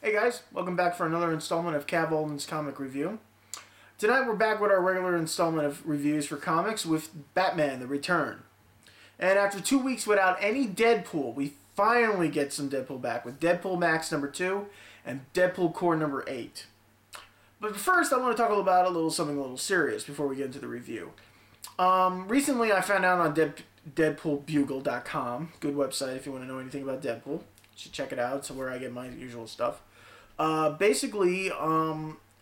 Hey guys, welcome back for another installment of Kavalden's Comic Review. Tonight we're back with our regular installment of reviews for comics with Batman: The Return. And after 2 weeks without any Deadpool, we finally get some Deadpool back with Deadpool Max number 2 and Deadpool Corps number 8. But first I want to talk about something a little serious before we get into the review. Recently I found out on DeadpoolBugle.com, good website if you want to know anything about Deadpool. You should check it out, it's where I get my usual stuff. Basically,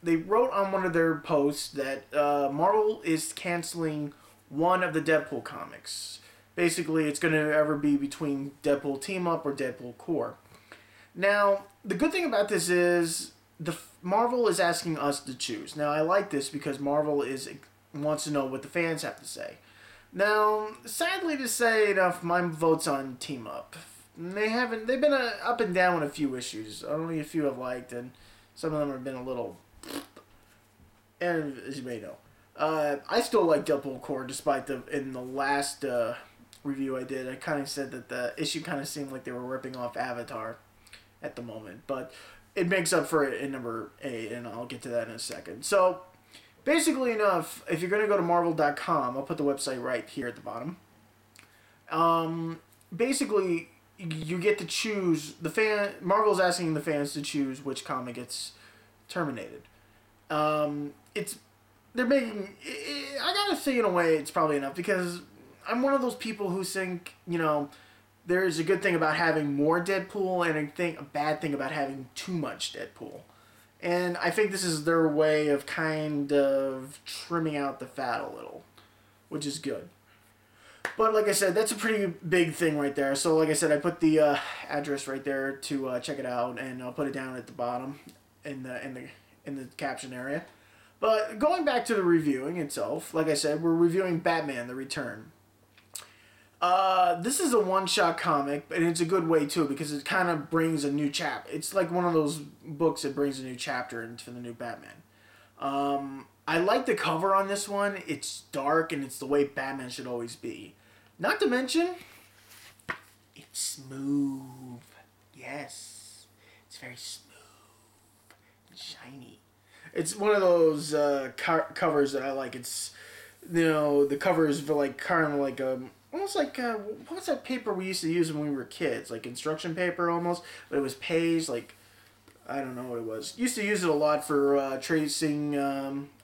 they wrote on one of their posts that Marvel is canceling one of the Deadpool comics. Basically, it's going to ever be between Deadpool Team Up or Deadpool Corps. Now, the good thing about this is Marvel is asking us to choose. Now, I like this because Marvel wants to know what the fans have to say. Now, sadly to say enough, my vote's on Team Up. They've been up and down with a few issues. Only a few I've liked, and some of them have been a little, and as you may know. I still like Deadpool Corps, despite in the last review I did, I kind of said that the issue kind of seemed like they were ripping off Avatar at the moment. But it makes up for it in number 8, and I'll get to that in a second. So, basically enough, if you're going to go to Marvel.com, I'll put the website right here at the bottom. Basically, you get to choose Marvel's asking the fans to choose which comic gets terminated. They're making. I gotta say, in a way, it's probably enough because I'm one of those people who think, there's a good thing about having more Deadpool and I think a bad thing about having too much Deadpool. And I think this is their way of kind of trimming out the fat a little, which is good. But like I said, that's a pretty big thing right there. So like I said, I put the address right there to check it out, and I'll put it down at the bottom in the caption area. But going back to the reviewing itself, like I said, we're reviewing Batman: The Return. This is a one-shot comic, and it's a good way too because it kind of brings a new chapter. It's like one of those books that brings a new chapter into the new Batman. I like the cover on this one. It's dark, and it's the way Batman should always be. Not to mention, it's smooth. Yes, it's very smooth and shiny. It's one of those covers that I like. It's, the cover is kind of like almost like what's that paper we used to use when we were kids? Like instruction paper almost, but it was page. Like, I don't know what it was. Used to use it a lot for tracing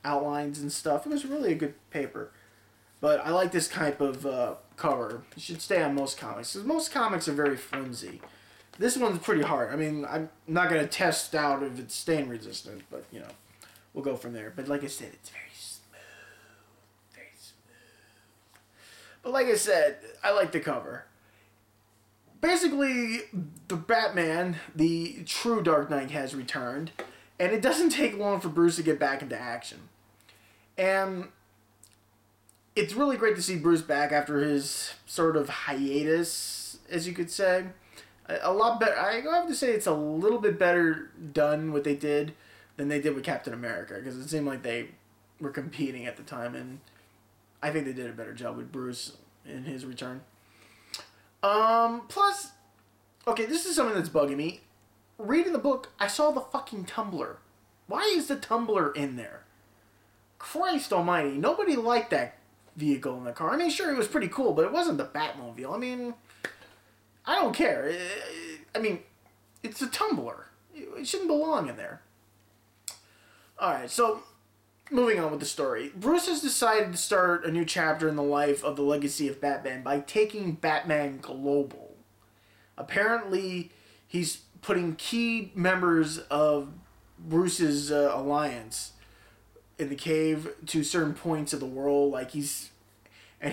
outlines and stuff. It was really a good paper. But I like this type of cover. It should stay on most comics, because most comics are very flimsy. This one's pretty hard. I mean, I'm not going to test out if it's stain resistant, but, we'll go from there. But like I said, it's very smooth. Very smooth. But like I said, I like the cover. Basically, the Batman, the true Dark Knight, has returned, and it doesn't take long for Bruce to get back into action. And it's really great to see Bruce back after his sort of hiatus, as you could say. A lot better. I have to say it's a little bit better done what they did than they did with Captain America, because it seemed like they were competing at the time, and I think they did a better job with Bruce in his return. Plus, okay, this is something that's bugging me. Reading the book, I saw the fucking Tumblr. Why is the Tumblr in there? Christ almighty, nobody liked that vehicle in the car. I mean, sure, it was pretty cool, but it wasn't the Batmobile. I mean, I don't care. I mean, it's a Tumblr. It shouldn't belong in there. Alright, so moving on with the story. Bruce has decided to start a new chapter in the life of the legacy of Batman by taking Batman global. Apparently, he's putting key members of Bruce's alliance in the cave to certain points of the world. Like he's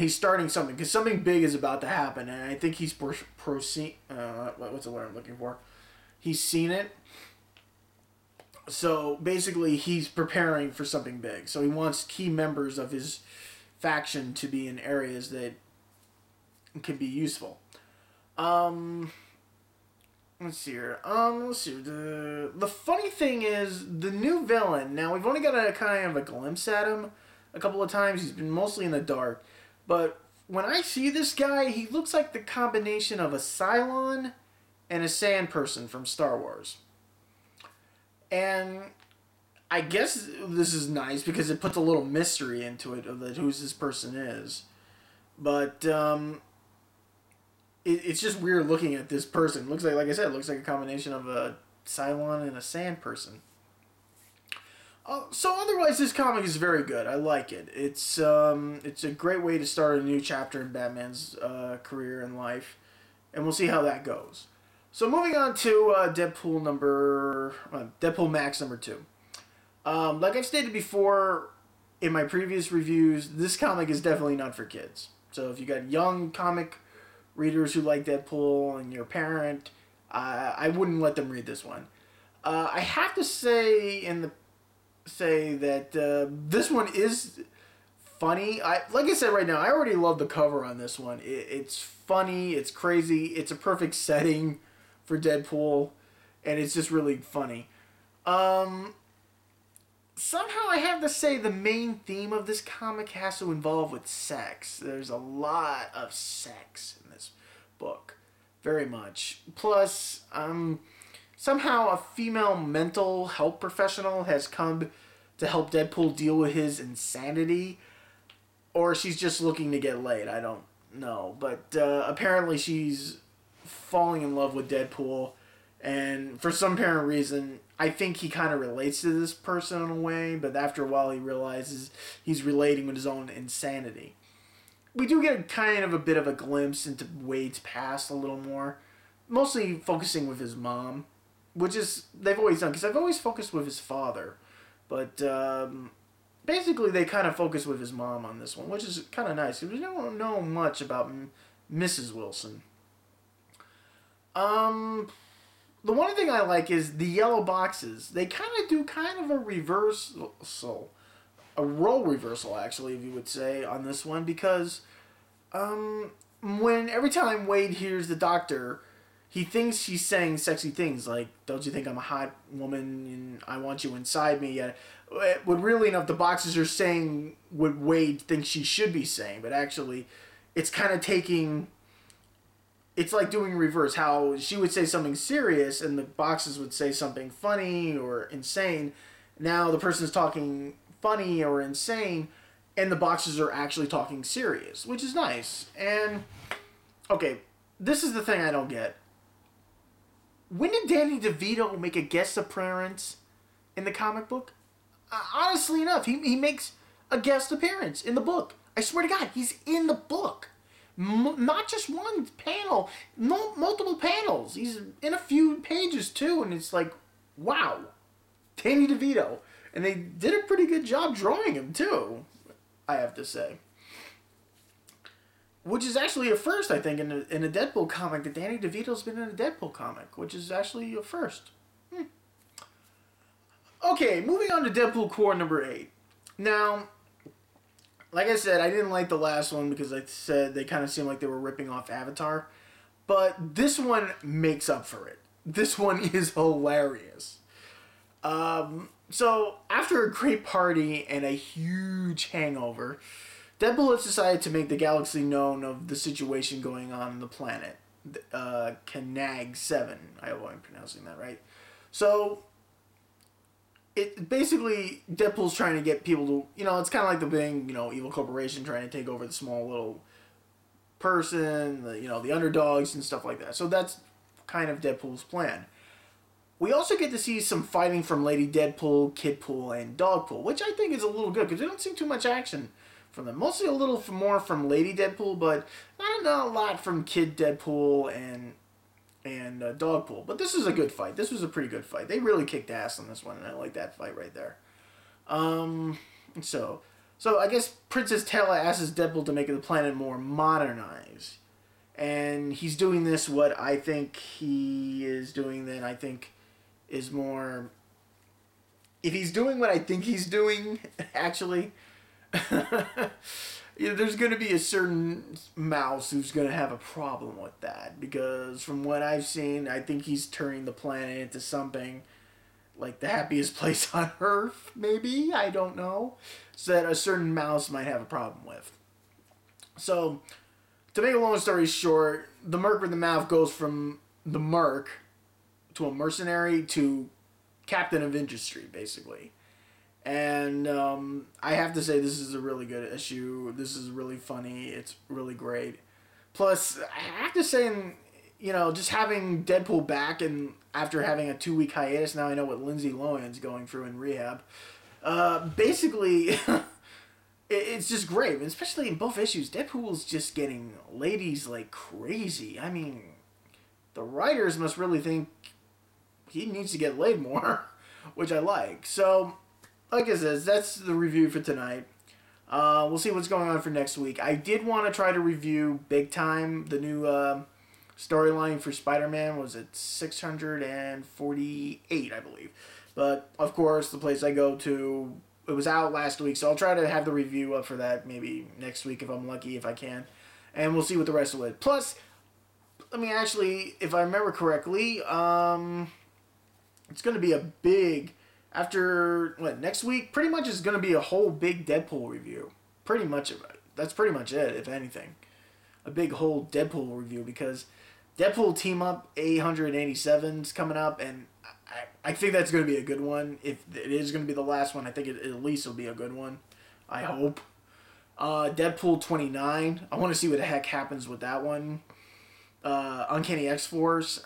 starting something, because something big is about to happen, and I think he's what's the word I'm looking for? He's seen it. So basically, he's preparing for something big. So he wants key members of his faction to be in areas that can be useful. Let's see here. The funny thing is, the new villain. Now, we've only got a kind of a glimpse at him a couple of times. He's been mostly in the dark. But when I see this guy, he looks like the combination of a Cylon and a Sand Person from Star Wars. And I guess this is nice because it puts a little mystery into it of who this person is. But it's just weird looking at this person. Looks like I said, it looks like a combination of a Cylon and a Sand person. So otherwise, this comic is very good. I like it. It's a great way to start a new chapter in Batman's career and life, and we'll see how that goes. So moving on to Deadpool Max number 2. Like I've stated before in my previous reviews, this comic is definitely not for kids. So if you got young comic readers who like Deadpool and you're a parent, I wouldn't let them read this one. I have to say that this one is funny. Like I said right now, I already love the cover on this one. It's funny, it's crazy, it's a perfect setting for Deadpool, and it's just really funny. Somehow I have to say the main theme of this comic has to involve with sex. There's a lot of sex in this book. Very much. Plus, somehow a female mental health professional has come to help Deadpool deal with his insanity. Or she's just looking to get laid. I don't know. But apparently she's falling in love with Deadpool. And for some apparent reason, I think he kind of relates to this person in a way. But after a while, he realizes he's relating with his own insanity. We do get kind of a bit of a glimpse into Wade's past a little more. Mostly focusing with his mom. Which is, they've always done. Because I've always focused with his father. But basically they kind of focus with his mom on this one. Which is kind of nice. Because we don't know much about Mrs. Wilson. The one thing I like is the yellow boxes. They kind of do kind of a reversal. A role reversal, actually, if you would say, on this one. Because every time Wade hears the doctor, he thinks she's saying sexy things like, don't you think I'm a hot woman and I want you inside me? What really enough the boxes are saying what Wade thinks she should be saying. But actually, it's kind of taking... It's like doing reverse, how she would say something serious and the boxes would say something funny or insane. Now the person's talking funny or insane and the boxes are actually talking serious, which is nice. And, okay, this is the thing I don't get. When did Danny DeVito make a guest appearance in the comic book? Honestly enough, he makes a guest appearance in the book. I swear to God, he's in the book. Not just one panel, multiple panels. He's in a few pages too, and it's like, wow, Danny DeVito. And they did a pretty good job drawing him too, I have to say. Which is actually a first, I think, in a Deadpool comic, that Danny DeVito's been in a Deadpool comic, which is actually a first. Okay, moving on to Deadpool Corps number 8. Now... Like I said, I didn't like the last one because I said they kind of seemed like they were ripping off Avatar. But this one makes up for it. This one is hilarious. So, after a great party and a huge hangover, Deadpool has decided to make the galaxy known of the situation going on the planet. Canag 7. I hope I'm pronouncing that right. So... Basically, Deadpool's trying to get people to, it's kind of like the big, evil corporation trying to take over the small little person, the underdogs and stuff like that. So that's kind of Deadpool's plan. We also get to see some fighting from Lady Deadpool, Kidpool, and Dogpool, which I think is a little good because we don't see too much action from them. Mostly a little more from Lady Deadpool, but not a lot from Kid Deadpool and Dogpool. But this is a good fight. This was a pretty good fight. They really kicked ass on this one, and I like that fight right there. So I guess Princess Tela asks Deadpool to make the planet more modernized. And he's doing this, what I think he is doing, then I think is more... If he's doing what I think he's doing, actually... there's going to be a certain mouse who's going to have a problem with that. Because from what I've seen, I think he's turning the planet into something like the happiest place on Earth, maybe? I don't know. So that a certain mouse might have a problem with. So, to make a long story short, the Merc with the Mouth goes from the Merc to a mercenary to captain of industry, basically. And I have to say, this is a really good issue. This is really funny. It's really great. Plus, I have to say, just having Deadpool back and after having a 2-week hiatus, now I know what Lindsay Lohan's going through in rehab. Basically, it's just great. Especially in both issues, Deadpool's just getting ladies like crazy. I mean, the writers must really think he needs to get laid more, which I like. So, like I said, that's the review for tonight. We'll see what's going on for next week. I did want to try to review Big Time, the new storyline for Spider-Man. Was it 648, I believe. But, of course, the place I go to, it was out last week, so I'll try to have the review up for that maybe next week if I'm lucky, if I can. And we'll see what the rest of it. Plus, let me actually, if I remember correctly, it's going to be a big... After, next week? Pretty much is going to be a whole big Deadpool review. Pretty much of it. That's pretty much it, if anything. A big whole Deadpool review, because Deadpool Team Up 887 is coming up, and I think that's going to be a good one. If it is going to be the last one, I think it at least will be a good one. I hope. Deadpool 29. I want to see what the heck happens with that one. Uncanny X-Force,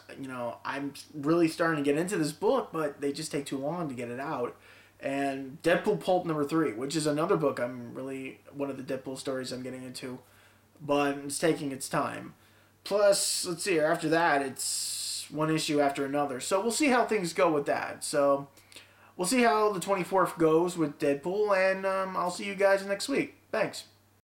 I'm really starting to get into this book, but they just take too long to get it out. And Deadpool Pulp number 3, which is another book one of the Deadpool stories I'm getting into, but it's taking its time. Plus, let's see, after that, it's one issue after another. So we'll see how things go with that. So we'll see how the 24th goes with Deadpool, and I'll see you guys next week. Thanks.